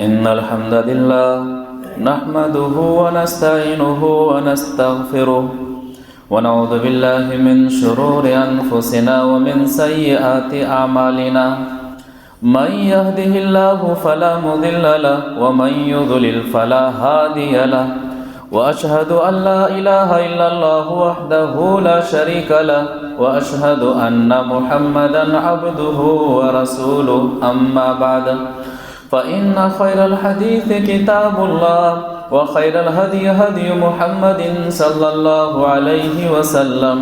إن الحمد لله نحمده ونستعينه ونستغفره ونعوذ بالله من شرور أنفسنا ومن سيئات أعمالنا من يهده الله فلا مضل له ومن يضلل فلا هادي له وأشهد أن لا إله إلا الله وحده لا شريك له وأشهد أن محمدا عبده ورسوله أما بعد فإن خير الحديث كتاب الله وخير الهدي هدي محمد صلى الله عليه وسلم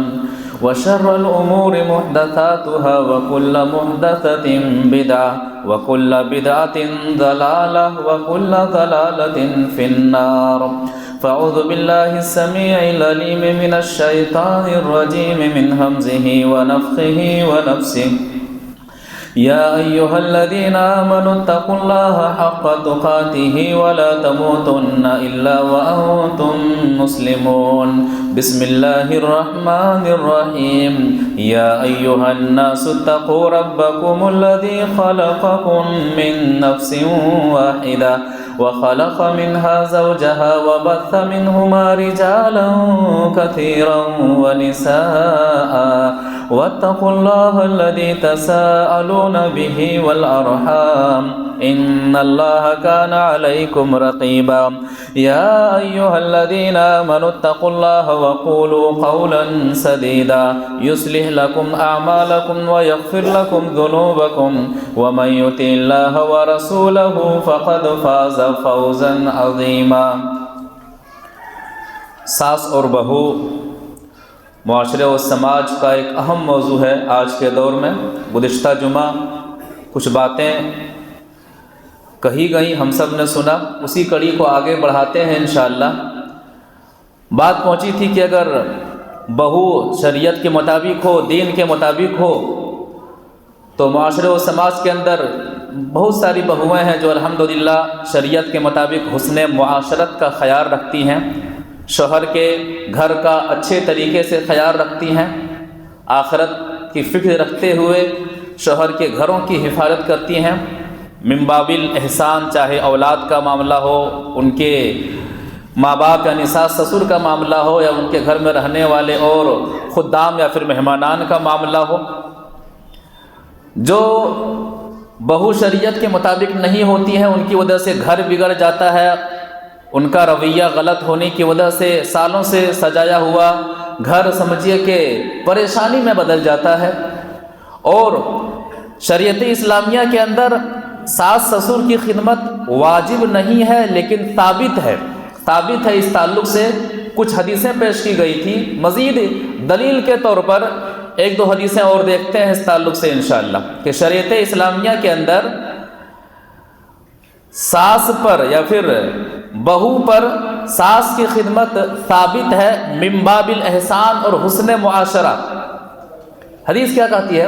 وشر الأمور محدثاتها وكل محدثة بدعة وكل بدعة ضلالة وكل ضلالة في النار فأعوذ بالله السميع العليم من الشيطان الرجيم من همزه ونفخه ونفسه يا أيها الذين آمنوا اتقوا الله حق تقاته ولا تموتن إلا وأنتم مسلمون بسم الله الرحمن الرحيم يا أيها الناس اتقوا ربكم الذي خلقكم من نفس واحدة وخلق منها زوجها وبث منهما رجالا كثيرا ونساء واتقوا الله الذي تساءلون به والأرحام إن الله كان عليكم رقيبا يا أيها الذين آمنوا اتقوا الله وقولوا قولا سديدا يصلح لكم أعمالكم ويغفر لكم ذنوبكم ومن يطع الله ورسوله فقد فاز فوزا عظيما. ساس اور بہو معاشرے و سماج کا ایک اہم موضوع ہے آج کے دور میں. گزشتہ جمعہ کچھ باتیں کہی گئیں، ہم سب نے سنا، اسی کڑی کو آگے بڑھاتے ہیں انشاءاللہ. بات پہنچی تھی کہ اگر بہو شریعت کے مطابق ہو، دین کے مطابق ہو، تو معاشرے و سماج کے اندر بہت ساری بہویں ہیں جو الحمدللہ شریعت کے مطابق حسن معاشرت کا خیال رکھتی ہیں، شوہر کے گھر کا اچھے طریقے سے خیال رکھتی ہیں، آخرت کی فکر رکھتے ہوئے شوہر کے گھروں کی حفاظت کرتی ہیں. من باب الاحسان، چاہے اولاد کا معاملہ ہو، ان کے ماں باپ یعنی ساس سسر کا معاملہ ہو، یا ان کے گھر میں رہنے والے اور خدام یا پھر مہمانان کا معاملہ ہو. جو بہو شریعت کے مطابق نہیں ہوتی ہیں ان کی وجہ سے گھر بگڑ جاتا ہے، ان کا رویہ غلط ہونے کی وجہ سے سالوں سے سجایا ہوا گھر سمجھیے کہ پریشانی میں بدل جاتا ہے. اور شریعت اسلامیہ کے اندر ساس سسر کی خدمت واجب نہیں ہے لیکن ثابت ہے. اس تعلق سے کچھ حدیثیں پیش کی گئی تھی. مزید دلیل کے طور پر ایک دو حدیثیں اور دیکھتے ہیں اس تعلق سے انشاءاللہ کہ شریعت اسلامیہ کے اندر ساس پر یا پھر بہو پر ساس کی خدمت ثابت ہے من باب الاحسان اور حسن معاشرہ. حدیث کیا کہتی ہے؟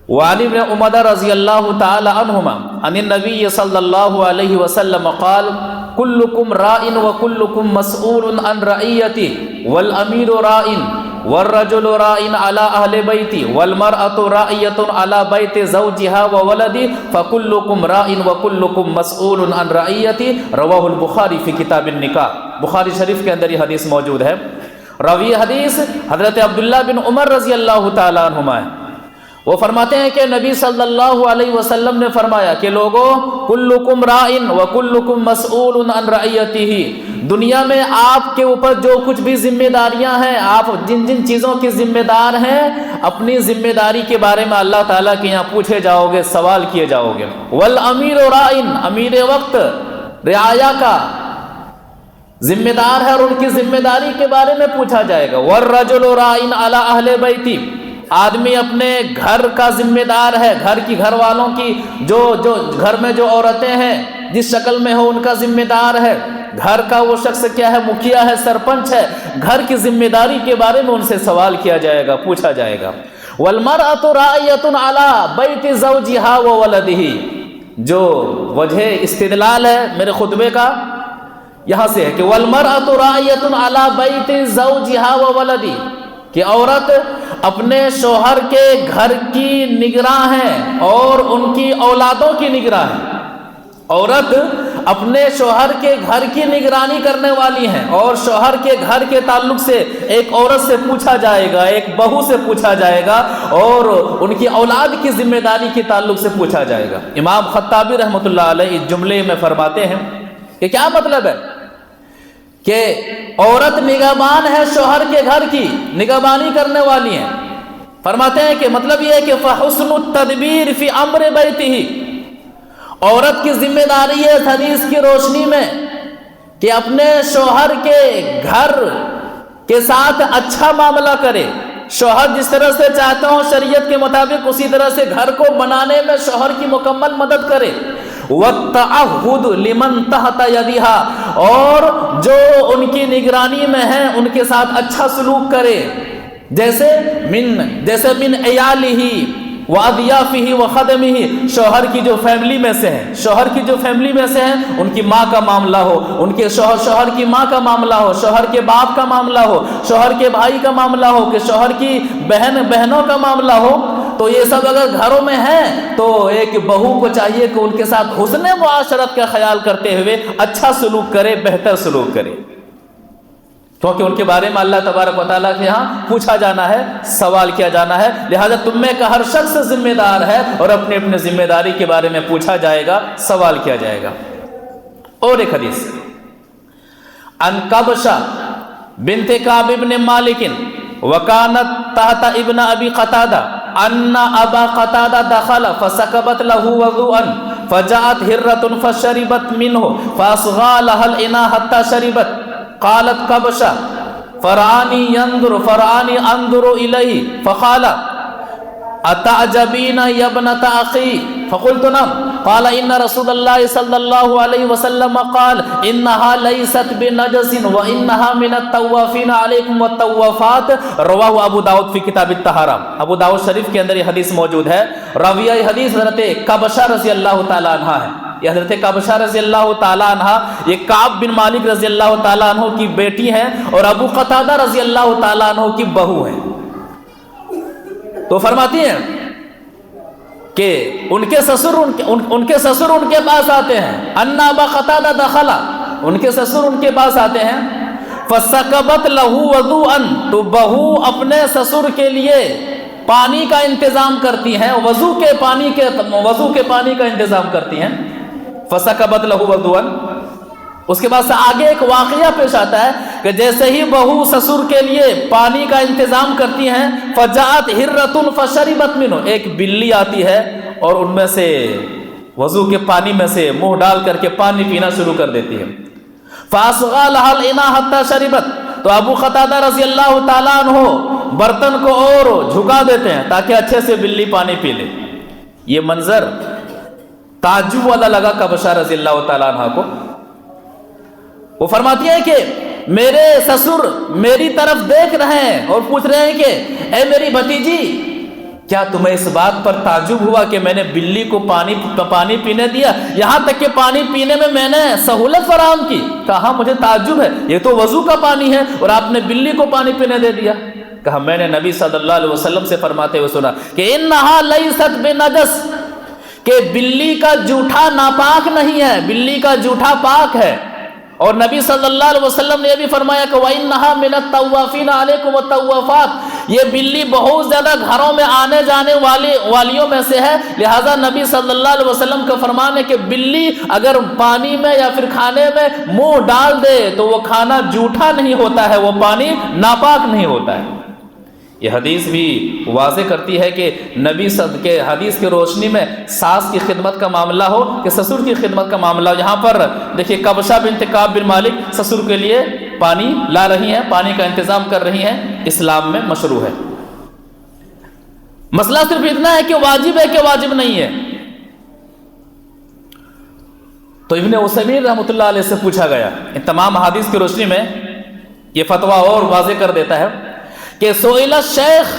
وعن ابن عمر رضی اللہ تعالی عنہما عن النبی صلی اللہ علیہ وسلم قال کلکم راء وکلکم مسئول عن رعیته والامیر راء والرجل راء على اهل بیتی والمرأة راعیة على بیت زوجها وولده فکلکم راء وکلکم مسئول عن رعیته رواہ البخاری فی کتاب النکاح. بخاری شریف کے اندر یہ حدیث موجود ہے. راوی حدیث حضرت عبداللہ بن عمر رضی اللہ تعالی عنہما ہے. وہ فرماتے ہیں کہ نبی صلی اللہ علیہ وسلم نے فرمایا کہ لوگو کلکم راء وکلکم مسئول عن رعیتہ، دنیا میں آپ کے اوپر جو کچھ بھی ذمہ داریاں ہیں، آپ جن جن چیزوں کے ذمہ دار ہیں، اپنی ذمہ داری کے بارے میں اللہ تعالیٰ کے یہاں پوچھے جاؤ گے، سوال کیے جاؤ گے. والامیر راء، امیر وقت رعایا کا ذمہ دار ہے اور ان کی ذمہ داری کے بارے میں پوچھا جائے گا. والرجل راء علی اہل بیتی، آدمی اپنے گھر کا ذمہ دار ہے، گھر کی گھر والوں کی جو گھر میں جو عورتیں ہیں جس شکل میں ہو ان کا ذمہ دار ہے. گھر کا وہ شخص کیا ہے؟ مکھیا ہے، سرپنچ ہے. گھر کی ذمہ داری کے بارے میں ان سے سوال کیا جائے گا، پوچھا جائے گا. والمرأة راعیة علی بیت زوجها وولده، جو وجہ استدلال ہے میرے خطبے کا یہاں سے ہے کہ والمرأة راعیة علی بیت زوجها وولده، کہ عورت اپنے شوہر کے گھر کی نگراں ہے اور ان کی اولادوں کی نگراں ہے. عورت اپنے شوہر کے گھر کی نگرانی کرنے والی ہیں، اور شوہر کے گھر کے تعلق سے ایک عورت سے پوچھا جائے گا، ایک بہو سے پوچھا جائے گا، اور ان کی اولاد کی ذمہ داری کے تعلق سے پوچھا جائے گا۔ امام خطابی رحمۃ اللہ علیہ اس جملے میں فرماتے ہیں کہ کیا مطلب ہے کہ عورت نگہبان ہے، شوہر کے گھر کی نگہبانی کرنے والی ہیں۔ فرماتے ہیں کہ مطلب یہ ہے کہ فحسن التدبیر فی امر بیتہ، عورت کی ذمہ داری ہے اس حدیث کی روشنی میں کہ اپنے شوہر کے گھر کے ساتھ اچھا معاملہ کرے، شوہر جس طرح سے چاہتا ہوں شریعت کے مطابق اسی طرح سے گھر کو بنانے میں شوہر کی مکمل مدد کرے، وَالتَّعَهُدُ لِمَنْ تَحْتَ يَدِهَا، اور جو ان کی نگرانی میں ہیں ان کے ساتھ اچھا سلوک کرے، جیسے من عیالہ وَأَضْيَافِهِ وَخَدَمِهِ، شوہر کی جو فیملی میں سے ہیں، شوہر کی جو فیملی میں سے ہیں ان کی ماں کا معاملہ ہو، ان کے شوہر کی ماں کا معاملہ ہو، شوہر کے باپ کا معاملہ ہو، شوہر کے بھائی کا معاملہ ہو، کہ شوہر کی بہنوں کا معاملہ ہو، تو یہ سب اگر گھروں میں ہیں تو ایک بہو کو چاہیے کہ ان کے ساتھ حسن معاشرت کا خیال کرتے ہوئے اچھا سلوک کرے، بہتر سلوک کرے، کیونکہ ان کے بارے میں اللہ تبارک و تعالیٰ کے ہاں پوچھا جانا ہے، سوال کیا جانا ہے، لہذا تم میں کا ہر شخص ذمہ دار ہے اور اپنے اپنے ذمہ داری کے بارے میں پوچھا جائے گا، سوال کیا جائے گا۔ اور ایک حدیث ان قبشہ بنت کعب بن مالک وکانت تحت ابن ابی قتادہ ان ابا قتادہ دخل فسکبت له وضوءا فجاءت ہرة فشربت منه فاصغى لها الاناء حتى شربت، قالت قبشہ فرعانی انظر الیہ فقال اتعجبین یا ابنۃ اخی فقلت نعم، قال ان رسول اللہ صلی اللہ علیہ وسلم قال انہا لیست بنجس وانہا من الطوافین علیکم والطوافات، رواہ ابو داؤد فی کتاب الطہارہ، ابو داؤد شریف کے اندر یہ حدیث موجود ہے۔ راویہ حدیث حضرت قبشہ رضی اللہ تعالی عنہ ہے، یہ حضرت قبشہ رضی اللہ تعالیٰ عنہ یہ کعب بن مالک رضی اللہ تعالیٰ عنہ کی بیٹی ہیں اور ابو قتادہ رضی اللہ تعالیٰ عنہ کی بہو ہیں۔ تو فرماتی ہیں کہ ان کے سسر ان کے پاس آتے ہیں، ان ابا قتادہ دخلا، ان کے سسر ان کے پاس آتے ہیں، فسکبت لہو وضوءا، تو بہو اپنے سسر کے لیے پانی کا انتظام کرتی ہیں، وضو کے پانی کا انتظام کرتی ہیں، فسکبت لہو وضوءا۔ اس کے بعد سے آگے ایک واقعہ پیش آتا ہے کہ جیسے ہی بہو سسر کے لیے پانی کا انتظام کرتی ہیں، فجاءت ہرۃ فشربت منہ، ایک بلی آتی ہے اور ان میں سے وضو کے پانی میں سے منہ ڈال کر کے پانی پینا شروع کر دیتی ہے، فاصغى لها الاناء حتى شربت، تو ابو قتادہ رضی اللہ تعالیٰ عنہ برتن کو اور جھکا دیتے ہیں تاکہ اچھے سے بلی پانی پی لے۔ یہ منظر تعجب والا لگا قبشہ رضی اللہ تعالیٰ عنہ کو۔ وہ فرماتی ہے کہ میرے سسر میری طرف دیکھ رہے ہیں اور پوچھ رہے ہیں کہ اے میری بھتیجی، کیا تمہیں اس بات پر تعجب ہوا کہ میں نے بلی کو پانی پینے دیا، یہاں تک کہ پانی پینے میں میں نے سہولت فراہم کی؟ کہا مجھے تعجب ہے، یہ تو وضو کا پانی ہے اور آپ نے بلی کو پانی پینے دے دیا۔ کہا میں نے نبی صلی اللہ علیہ وسلم سے فرماتے ہوئے سنا کہ انہا لیست بنجس، کہ بلی کا جوٹھا ناپاک نہیں ہے، بلی کا جوٹھا پاک ہے۔ اور نبی صلی اللہ علیہ وسلم نے یہ بھی فرمایا کہ وَإِنَّهَا مِنَ الطَّوَّافِينَ عَلَيْكُمْ وَالطَّوَّافَاتِ، یہ بلی بہت زیادہ گھروں میں آنے جانے والیوں میں سے ہے، لہٰذا نبی صلی اللہ علیہ وسلم کا فرمان ہے کہ بلی اگر پانی میں یا پھر کھانے میں منہ ڈال دے تو وہ کھانا جھوٹا نہیں ہوتا ہے، وہ پانی ناپاک نہیں ہوتا ہے۔ یہ حدیث بھی واضح کرتی ہے کہ نبی صلی کے حدیث کی روشنی میں ساس کی خدمت کا معاملہ ہو کہ سسر کی خدمت کا معاملہ ہو۔ یہاں پر دیکھیے قبشہ بنت کعب بن مالک سسر کے لیے پانی لا رہی ہیں، پانی کا انتظام کر رہی ہیں، اسلام میں مشروع ہے۔ مسئلہ صرف اتنا ہے کہ واجب ہے کہ واجب نہیں ہے۔ تو ابن عثیمین رحمۃ اللہ علیہ سے پوچھا گیا، ان تمام حدیث کی روشنی میں یہ فتویٰ اور واضح کر دیتا ہے کہ سئل الشیخ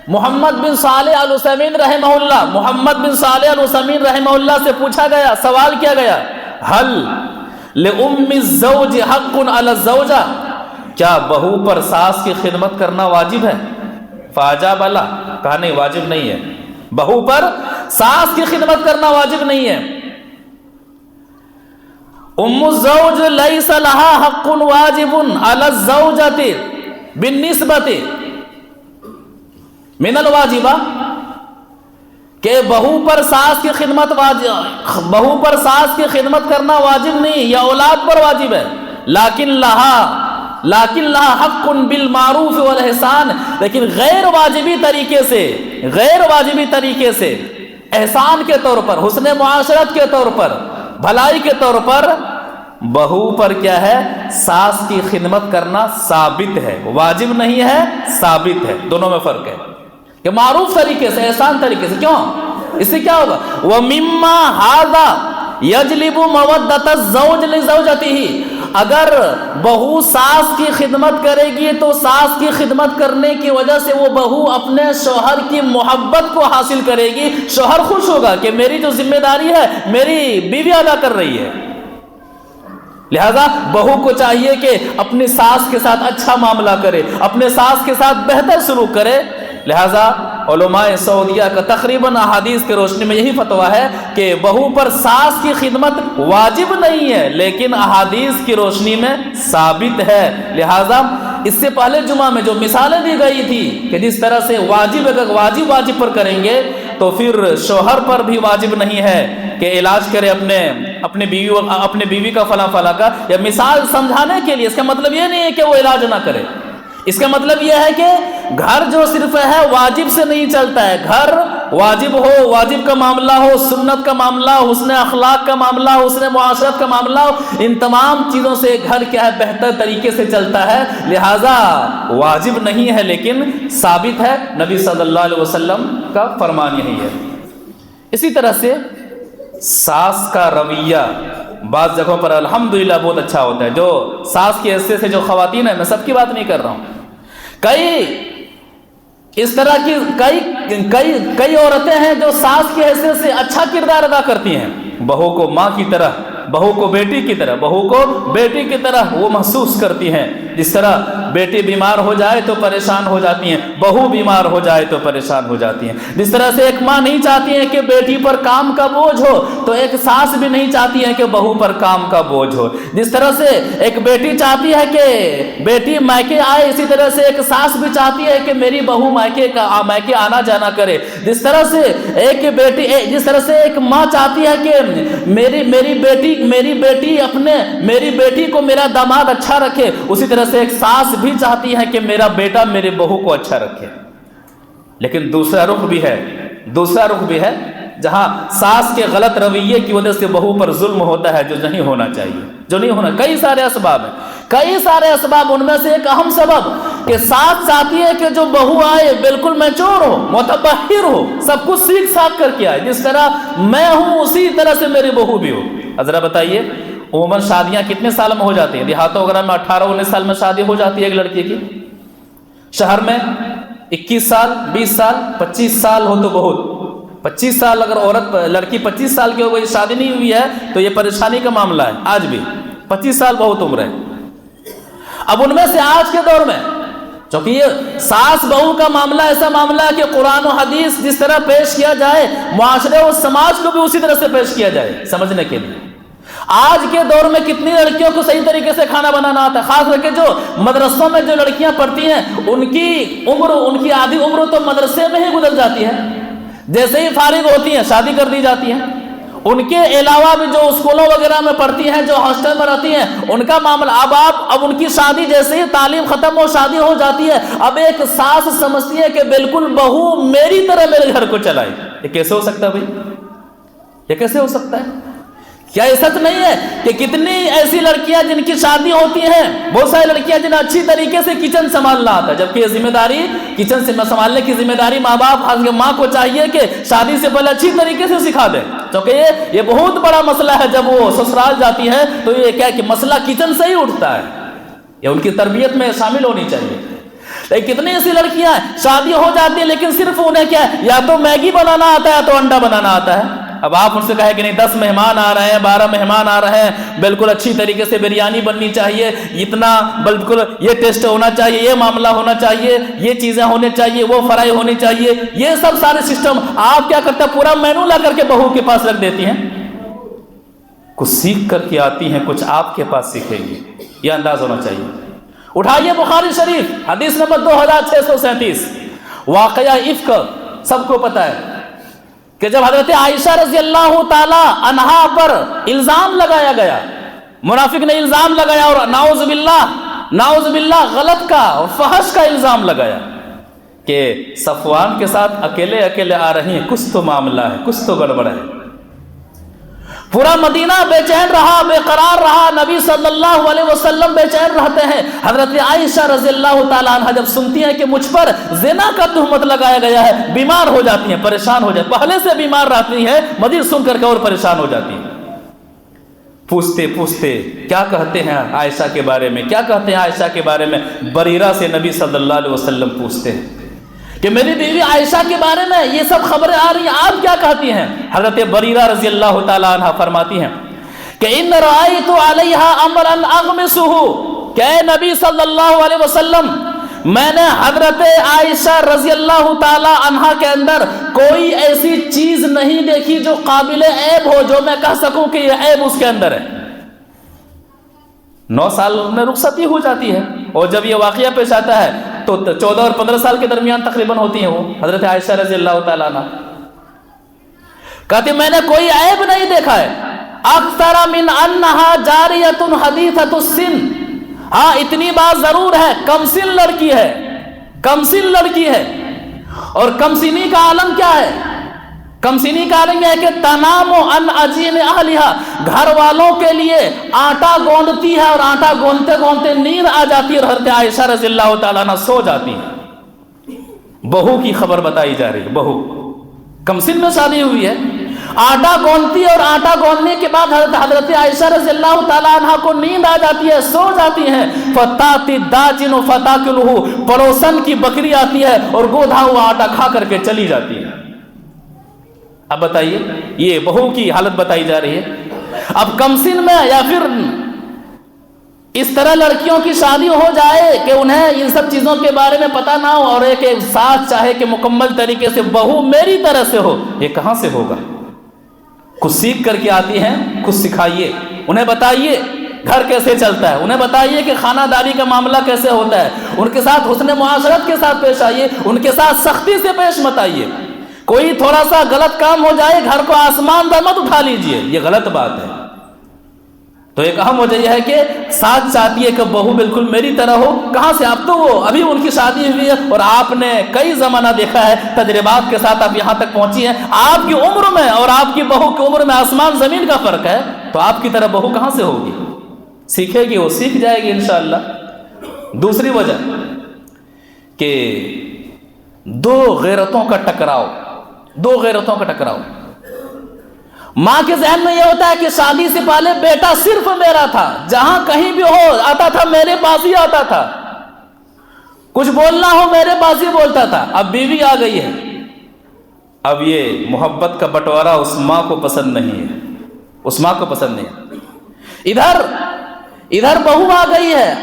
محمد بن صالح العثیمین رحمہ اللہ، محمد بن صالح العثیمین رحمہ اللہ سے پوچھا گیا، سوال کیا گیا، حل لأم الزوج حق علی الزوجہ، کیا بہو پر ساس کی خدمت کرنا واجب ہے؟ فاجاب لا، کہا نہیں واجب نہیں ہے، بہو پر ساس کی خدمت کرنا واجب نہیں ہے۔ الزوج لیس لہا حق واجب علی الزوجۃ بالنسبۃ من الواجبہ، کہ بہو پر ساس کی خدمت بہو پر ساس کی خدمت کرنا واجب نہیں یا اولاد پر واجب ہے، لیکن لہا حق بالمعروف والاحسان، لیکن غیر واجبی طریقے سے احسان کے طور پر، حسن معاشرت کے طور پر، بھلائی کے طور پر بہو پر کیا ہے، ساس کی خدمت کرنا ثابت ہے، واجب نہیں ہے، ثابت ہے۔ دونوں میں فرق ہے کہ معروف طریقے سے، احسان طریقے سے۔ کیوں؟ اس سے کیا ہوگا؟ وَمِمَّا هَذَا يَجْلِبُ مَوَدَّةَ الزَّوْجِ لِزَوْجَتِهِ، اگر بہو ساس کی خدمت کرے گی تو ساس کی خدمت کرنے کی وجہ سے وہ بہو اپنے شوہر کی محبت کو حاصل کرے گی، شوہر خوش ہوگا کہ میری جو ذمہ داری ہے میری بیوی ادا کر رہی ہے۔ لہذا بہو کو چاہیے کہ اپنی ساس کے ساتھ اچھا معاملہ کرے، اپنے ساس کے ساتھ بہتر سلوک کرے۔ لہذا علماء سعودیہ کا تقریباً احادیث کے روشنی میں یہی فتویٰ ہے کہ بہو پر ساس کی خدمت واجب نہیں ہے، لیکن احادیث کی روشنی میں ثابت ہے۔ لہذا اس سے پہلے جمعہ میں جو مثالیں دی گئی تھی کہ جس طرح سے واجب پر کریں گے تو پھر شوہر پر بھی واجب نہیں ہے کہ علاج کرے اپنے بیوی کا فلاں کا، یا مثال سمجھانے کے لیے۔ اس کا مطلب یہ نہیں ہے کہ وہ علاج نہ کرے، اس کا مطلب یہ ہے کہ گھر جو صرف ہے واجب سے نہیں چلتا ہے، گھر واجب ہو، واجب کا معاملہ ہو، سنت کا معاملہ ہو، حسن اخلاق کا معاملہ ہو، حسن معاشرت کا معاملہ ہو، ان تمام چیزوں سے گھر کیا ہے، بہتر طریقے سے چلتا ہے۔ لہٰذا واجب نہیں ہے لیکن ثابت ہے، نبی صلی اللہ علیہ وسلم کا فرمان یہی ہے۔ اسی طرح سے ساس کا رویہ بعض جگہوں پر الحمدللہ بہت اچھا ہوتا ہے۔ جو ساس کی حیثیت سے جو خواتین ہیں، میں سب کی بات نہیں کر رہا ہوں، اس طرح کی کئی عورتیں ہیں جو ساس کی حیثیت سے اچھا کردار ادا کرتی ہیں، بہو کو ماں کی طرح، بہو کو بیٹی کی طرح، بہو کو بیٹی کی طرح وہ محسوس کرتی ہیں۔ جس طرح بیٹی بیمار ہو جائے تو پریشان ہو جاتی ہیں، بہو بیمار ہو جائے تو پریشان ہو جاتی ہیں۔ جس طرح سے ایک ماں نہیں چاہتی ہے کہ بیٹی پر کام کا بوجھ ہو، تو ایک ساس بھی نہیں چاہتی ہے کہ بہو پر کام کا بوجھ ہو۔ جس طرح سے ایک بیٹی چاہتی ہے کہ بیٹی مائکے آئے، اسی طرح سے ایک ساس بھی چاہتی ہے کہ میری بہو مائکے آنا جانا کرے۔ جس طرح سے ایک ماں چاہتی ہے کہ میری بیٹی کو میرا داماد اچھا رکھے، اسی طرح سے ایک ساس بھی چاہتی ہے کہ میرا بیٹا میرے بہو کو اچھا رکھے۔ لیکن دوسرا رخ بھی ہے جہاں ساس کے غلط رویے کی وجہ سے بہو پر ظلم ہوتا ہے، جو نہیں ہونا چاہیے، کئی سارے اسباب، ان میں سے ایک اہم سبب کہ ساس چاہتی ہے کہ جو بہو آئے بالکل میچور ہو، متبحر ہو، سب کچھ سیکھ ساکھ کر کے آئے، جس طرح میں ہوں اسی طرح سے میری بہو بھی ہو۔ ذرا بتائیے، عموماً شادیاں کتنے سال میں ہو جاتی ہیں؟ دیہاتوں وغیرہ میں 18-19 سال میں شادی ہو جاتی ہے ایک لڑکی کی، شہر میں 21 سال 20 سال 25 سال ہو تو بہت۔ 25 سال اگر لڑکی 25 سال کی ہو گئی، شادی نہیں ہوئی ہے تو یہ پریشانی کا معاملہ ہے۔ آج بھی 25 سال بہت عمر ہے۔ اب ان میں سے آج کے دور میں چونکہ یہ ساس بہو کا معاملہ ایسا معاملہ ہے کہ قرآن و حدیث جس طرح پیش کیا جائے، معاشرے اور سماج کو بھی اسی طرح سے پیش کیا جائے سمجھنے کے لیے۔ آج کے دور میں کتنی لڑکیوں کو صحیح طریقے سے کھانا بنانا آتا ہے، خاص کر کے جو مدرسوں میں جو لڑکیاں پڑھتی ہیں، ان کی آدھی عمر تو مدرسے میں ہی گزر جاتی ہے، جیسے ہی فارغ ہوتی ہیں شادی کر دی جاتی ہے۔ ان کے علاوہ بھی جو اسکولوں وغیرہ میں پڑھتی ہیں، جو ہاسٹل میں رہتی ہیں، ان کا معاملہ اب ان کی شادی جیسے ہی تعلیم ختم ہو شادی ہو جاتی ہے، اب ایک ساس سمجھتی ہے کہ بالکل بہو میری طرح میرے گھر کو چلائے۔ یہ کیسے ہو سکتا ہے بھائی؟ یہ کیسے ہو سکتا ہے؟ کیا یہ سچ نہیں ہے کہ کتنی ایسی لڑکیاں جن کی شادی ہوتی ہیں، بہت ساری لڑکیاں جنہیں اچھی طریقے سے کچن سنبھالنا آتا ہے، جبکہ یہ ذمہ داری کچن سے سنبھالنے کی ذمہ داری ماں باپ، خاص کر ماں کو چاہیے کہ شادی سے پہلے اچھی طریقے سے سکھا دے، کیونکہ یہ بہت بڑا مسئلہ ہے۔ جب وہ سسرال جاتی ہے تو یہ کیا کہ مسئلہ کچن سے ہی اٹھتا ہے، یہ ان کی تربیت میں شامل ہونی چاہیے۔ لیکن کتنی ایسی لڑکیاں شادی ہو جاتی ہیں لیکن صرف انہیں کیا ہے، یا تو میگی بنانا آتا ہے یا تو انڈا بنانا آتا ہے۔ اب آپ ان سے کہیں کہ نہیں 10 مہمان آ رہے ہیں، 12 مہمان آ رہے ہیں، بالکل اچھی طریقے سے بریانی بننی چاہیے، اتنا بالکل یہ ٹیسٹ ہونا چاہیے، یہ معاملہ ہونا چاہیے، یہ چیزیں ہونے چاہیے، وہ فرائی ہونی چاہیے، یہ سب سارے سسٹم آپ کیا کرتے ہیں، پورا مینو لا کر کے بہو کے پاس رکھ دیتی ہیں۔ کچھ سیکھ کر کے آتی ہیں، کچھ آپ کے پاس سیکھیں گی، یہ انداز ہونا چاہیے۔ اٹھائیے بخاری شریف حدیث نمبر 2637، واقعہ افک سب کو پتہ ہے کہ جب حضرت عائشہ رضی اللہ تعالی عنہا پر الزام لگایا گیا، منافق نے الزام لگایا اور نعوذ باللہ غلط کا اور فحش کا الزام لگایا کہ صفوان کے ساتھ اکیلے آ رہی ہیں، کچھ تو معاملہ ہے، کچھ تو گڑبڑ ہے۔ پورا مدینہ بے چین رہا، بے قرار رہا، نبی صلی اللہ علیہ وسلم بے چین رہتے ہیں۔ حضرت عائشہ رضی اللہ تعالیٰ عنہ جب سنتی ہیں کہ مجھ پر زنا کا تہمت لگایا گیا ہے، بیمار ہو جاتی ہیں، پریشان ہو جاتی ہیں، پہلے سے بیمار رہتی ہیں، مزید سن کر کے اور پریشان ہو جاتی ہیں۔ پوچھتے کیا کہتے ہیں عائشہ کے بارے میں، کیا کہتے ہیں عائشہ کے بارے میں؟ بریرہ سے نبی صلی اللہ علیہ وسلم پوچھتے ہیں کہ میری بیوی عائشہ کے بارے میں یہ سب خبریں آ رہی ہیں، آپ کیا کہتی ہیں؟ حضرت بریرہ رضی اللہ تعالی عنہ فرماتی ہیں کہ ان رأیت علیہا امرا اغمسہ، کہ اے نبی صلی اللہ علیہ وسلم، میں نے حضرت عائشہ رضی اللہ تعالی عنہ کے اندر کوئی ایسی چیز نہیں دیکھی جو قابل عیب ہو، جو میں کہہ سکوں کہ یہ عیب اس کے اندر ہے۔ 9 سال میں رخصتی ہو جاتی ہے، اور جب یہ واقعہ پیش آتا ہے تو 14 اور 15 سال کے درمیان تقریباً ہوتی ہیں وہ حضرت عائشہ رضی اللہ تعالیٰ عنہ۔ کہتی میں نے کوئی عیب نہیں دیکھا ہے، اکثر من انہا جاریۃ حدیثۃ السن، ہاں اتنی بات ضرور ہے کم سن لڑکی ہے، کم سن لڑکی ہے۔ اور کم سنی کا عالم کیا ہے؟ کم سنی کا عالم یہ ہے کہ تنام عن عجین اہلہا، گھر والوں کے لیے آٹا گوندتی ہے اور آٹا گوندتے گوندتے نیند آ جاتی ہے اور حضرت عائشہ رضی اللہ تعالیٰ عنہ سو جاتی ہے۔ بہو کی خبر بتائی جا رہی ہے، بہو کم سن میں شادی ہوئی ہے، آٹا گوندتی ہے اور آٹا گوندنے کے بعد حضرت عائشہ رضی اللہ تعالیٰ عنہ کو نیند آ جاتی ہے، سو جاتی ہیں۔ فتاتی داجن فتاکلہ، پڑوسن کی بکری آتی ہے اور گودھا ہوا آٹا کھا کر کے چلی جاتی ہے۔ اب بتائیے، یہ بہو کی حالت بتائی جا رہی ہے۔ اب کم سن میں یا پھر اس طرح لڑکیوں کی شادی ہو جائے کہ انہیں ان سب چیزوں کے بارے میں پتہ نہ ہو اور ایک ساتھ چاہے کہ مکمل طریقے سے بہو میری طرح سے ہو، یہ کہاں سے ہوگا؟ کچھ سیکھ کر کے آتی ہیں، کچھ سکھائیے، انہیں بتائیے گھر کیسے چلتا ہے، انہیں بتائیے کہ خانہ داری کا معاملہ کیسے ہوتا ہے، ان کے ساتھ حسن معاشرت کے ساتھ پیش آئیے، ان کے ساتھ سختی سے پیش مت آئیے۔ کوئی تھوڑا سا غلط کام ہو جائے گھر کو آسمان پر مت اٹھا لیجئے، یہ غلط بات ہے۔ تو ایک اہم وجہ یہ ہے کہ ساتھ چاہتی ہے کہ بہو بالکل میری طرح ہو، کہاں سے؟ اب تو وہ ابھی ان کی شادی ہوئی ہے اور آپ نے کئی زمانہ دیکھا ہے، تجربات کے ساتھ آپ یہاں تک پہنچی ہیں، آپ کی عمر میں اور آپ کی بہو کی عمر میں آسمان زمین کا فرق ہے، تو آپ کی طرح بہو کہاں سے ہوگی؟ سیکھے گی، وہ سیکھ جائے گی انشاءاللہ۔ دوسری وجہ کہ دو غیرتوں کا ٹکراؤ، ماں کے ذہن میں یہ ہوتا ہے کہ شادی سے پہلے بیٹا صرف میرا تھا، جہاں کہیں بھی ہو آتا تھا میرے پاس ہی آتا تھا، کچھ بولنا ہو میرے پاس ہی بولتا تھا۔ اب بیوی آ گئی ہے، اب یہ محبت کا بٹوارا اس ماں کو پسند نہیں ہے، اس ماں کو پسند نہیں ہے۔ ادھر بہو آ گئی ہے،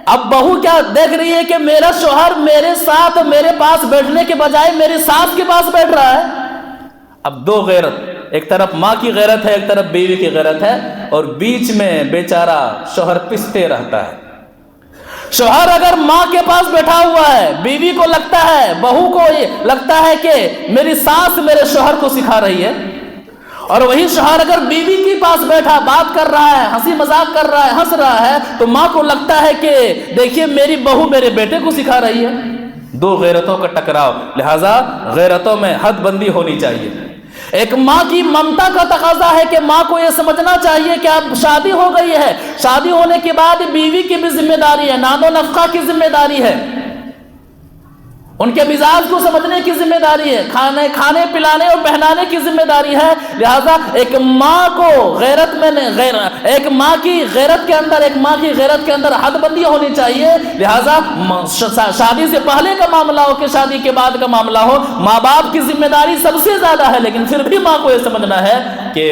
اب بہو کیا دیکھ رہی ہے کہ میرا شوہر میرے ساتھ میرے پاس بیٹھنے کے بجائے میرے ساس کے پاس بیٹھ رہا ہے۔ اب دو غیرت، ایک طرف ماں کی غیرت ہے، ایک طرف بیوی کی غیرت ہے، اور بیچ میں بیچارہ شوہر پستے رہتا ہے۔ شوہر اگر ماں کے پاس بیٹھا ہوا ہے، بیوی کو لگتا ہے، بہو کو یہ لگتا ہے کہ میری ساس میرے شوہر کو سکھا رہی ہے، اور وہی شوہر اگر بیوی کے پاس بیٹھا بات کر رہا ہے، ہنسی مذاق کر رہا ہے، ہنس رہا ہے، تو ماں کو لگتا ہے کہ دیکھیے میری بہو میرے بیٹے کو سکھا رہی ہے۔ دو غیرتوں کا ٹکراؤ، لہذا غیرتوں میں حد بندی ہونی چاہیے۔ ایک ماں کی ممتا کا تقاضا ہے کہ ماں کو یہ سمجھنا چاہیے کہ اب شادی ہو گئی ہے، شادی ہونے کے بعد بیوی کی بھی ذمہ داری ہے، نان و نفقہ کی ذمہ داری ہے، ان کے مزاج کو سمجھنے کی ذمہ داری ہے، کھانے پلانے اور پہنانے کی ذمہ داری ہے۔ لہذا ایک ماں کو غیرت میں ایک ماں کی غیرت کے اندر حد بندی ہونی چاہیے۔ لہذا شادی سے پہلے کا معاملہ ہو کہ شادی کے بعد کا معاملہ ہو، ماں باپ کی ذمہ داری سب سے زیادہ ہے، لیکن پھر بھی ماں کو یہ سمجھنا ہے کہ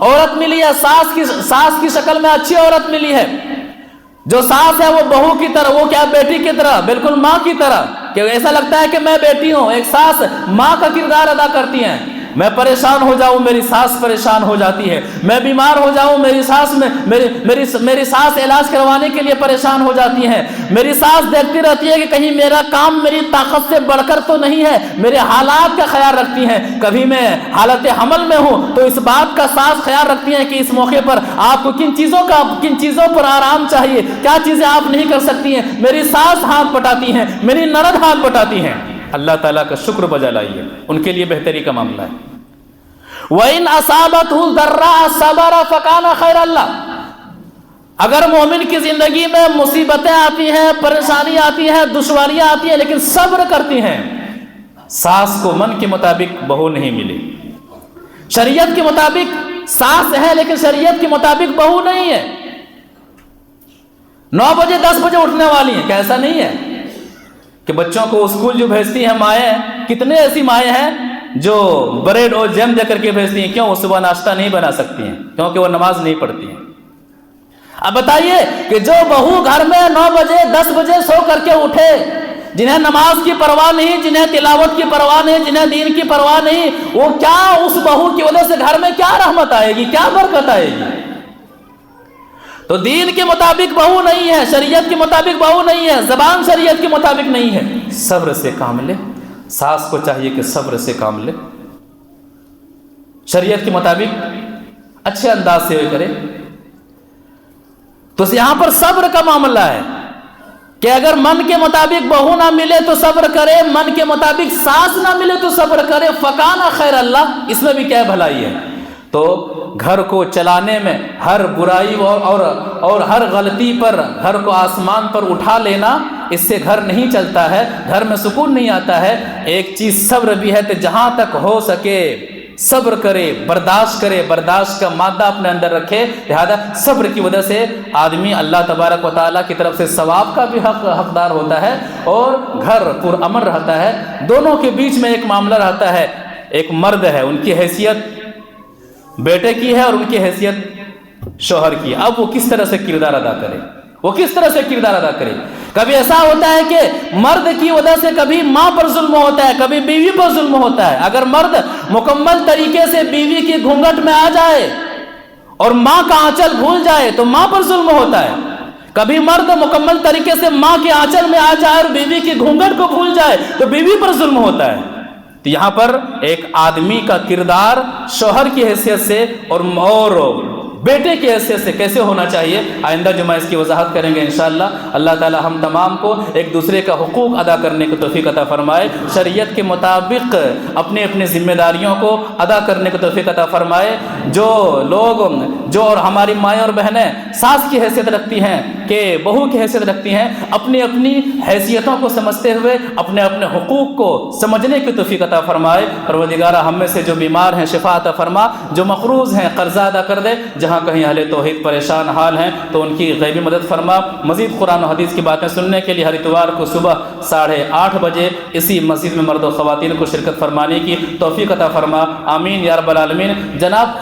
عورت ملی ہے، ساس کی شکل میں اچھی عورت ملی ہے، جو ساس ہے وہ بہو کی طرح، وہ کیا بیٹی کی طرح، بالکل ماں کی طرح، کہ ایسا لگتا ہے کہ میں بیٹی ہوں۔ ایک ساس ماں کا کردار ادا کرتی ہیں۔ میں پریشان ہو جاؤں میری ساس پریشان ہو جاتی ہے، میں بیمار ہو جاؤں میری ساس علاج کروانے کے لیے پریشان ہو جاتی ہے، میری ساس دیکھتی رہتی ہے کہ کہیں میرا کام میری طاقت سے بڑھ کر تو نہیں ہے، میرے حالات کا خیال رکھتی ہیں۔ کبھی میں حالت حمل میں ہوں تو اس بات کا ساس خیال رکھتی ہیں کہ اس موقع پر آپ کو کن چیزوں پر آرام چاہیے، کیا چیزیں آپ نہیں کر سکتی ہیں۔ میری ساس ہاتھ بٹاتی ہیں، میری نند ہاتھ بٹاتی ہیں۔ اللہ تعالیٰ کا شکر بجا لائیے، ان کے لیے بہتری کا معاملہ ہے۔ وَإِنْ أَصَابَتْهُ ضَرَّاءٌ صَبَرَ فَكَانَ خَيْرًا لَهُ، اگر مومن کی زندگی میں مصیبتیں آتی ہیں، پریشانی آتی ہیں، دشواریاں آتی ہیں، لیکن صبر کرتی ہیں۔ ساس کو من کے مطابق بہو نہیں ملی، شریعت کے مطابق ساس ہے لیکن شریعت کے مطابق بہو نہیں ہے۔ 9 بجے 10 بجے اٹھنے والی ہیں، کیا ایسا نہیں ہے کہ بچوں کو اسکول جو بھیجتی ہیں مائیں، کتنے ایسی مائیں ہیں جو بریڈ اور جیم دے کر کے بھیجتی ہیں؟ کیوں؟ وہ صبح ناشتہ نہیں بنا سکتی ہیں کیونکہ وہ نماز نہیں پڑھتی ہیں۔ اب بتائیے کہ جو بہو گھر میں 9 بجے 10 بجے سو کر کے اٹھے، جنہیں نماز کی پرواہ نہیں، جنہیں تلاوت کی پرواہ نہیں، جنہیں دین کی پرواہ نہیں، وہ کیا اس بہو کی وجہ سے گھر میں کیا رحمت آئے گی، کیا برکت آئے گی؟ تو دین کے مطابق بہو نہیں ہے، شریعت کے مطابق بہو نہیں ہے، زبان شریعت کے مطابق نہیں ہے۔ صبر سے کام لے، ساس کو چاہیے کہ صبر سے کام لے، شریعت کے مطابق اچھے انداز سے کرے۔ تو یہاں پر صبر کا معاملہ ہے کہ اگر من کے مطابق بہو نہ ملے تو صبر کرے، من کے مطابق ساس نہ ملے تو صبر کرے۔ فکان خیر اللہ، اس میں بھی کیا بھلائی ہے؟ تو گھر کو چلانے میں ہر برائی اور ہر غلطی پر گھر کو آسمان پر اٹھا لینا، اس سے گھر نہیں چلتا ہے، گھر میں سکون نہیں آتا ہے۔ ایک چیز صبر بھی ہے کہ جہاں تک ہو سکے صبر کرے، برداشت کرے، برداشت کا مادہ اپنے اندر رکھے۔ لہذا صبر کی وجہ سے آدمی اللہ تبارک و تعالیٰ کی طرف سے ثواب کا بھی حقدار ہوتا ہے اور گھر پرامن رہتا ہے۔ دونوں کے بیچ میں ایک معاملہ رہتا ہے، ایک مرد ہے، ان کی حیثیت بیٹے کی ہے اور ان کی حیثیت شوہر کی ہے۔ اب وہ کس طرح سے کردار ادا کرے، وہ کس طرح سے کردار ادا کرے۔ کبھی ایسا ہوتا ہے کہ مرد کی وجہ سے کبھی ماں پر ظلم ہوتا ہے، کبھی بیوی پر ظلم ہوتا ہے۔ اگر مرد مکمل طریقے سے بیوی کی گھونگھٹ میں آ جائے اور ماں کا آنچل بھول جائے تو ماں پر ظلم ہوتا ہے۔ کبھی مرد مکمل طریقے سے ماں کے آنچل میں آ جائے اور بیوی کی گھونگھٹ کو بھول جائے تو بیوی پر ظلم ہوتا ہے۔ تو یہاں پر ایک آدمی کا کردار شوہر کی حیثیت سے اور بیٹے کی حیثیت سے کیسے ہونا چاہیے، آئندہ جمعہ اس کی وضاحت کریں گے انشاءاللہ۔ اللہ تعالی ہم تمام کو ایک دوسرے کا حقوق ادا کرنے کی توفیق عطا فرمائے، شریعت کے مطابق اپنے اپنے ذمہ داریوں کو ادا کرنے کی توفیق عطا فرمائے۔ جو اور ہماری مائیں اور بہنیں ساس کی حیثیت رکھتی ہیں کہ بہو کی حیثیت رکھتی ہیں، اپنی اپنی حیثیتوں کو سمجھتے ہوئے اپنے اپنے حقوق کو سمجھنے کی توفیق عطا فرمائے۔ پروردگارہ ہم میں سے جو بیمار ہیں شفا عطا فرما، جو مقروض ہیں قرضہ ادا کر دے، جہاں کہیں اہل توحید پریشان حال ہیں تو ان کی غیبی مدد فرما۔ مزید قرآن و حدیث کی باتیں سننے کے لیے ہر اتوار کو صبح 8:30 بجے اسی مسجد میں مرد و خواتین کو شرکت فرمانے کی توفیق عطا فرما، آمین یا رب العالمین۔ جناب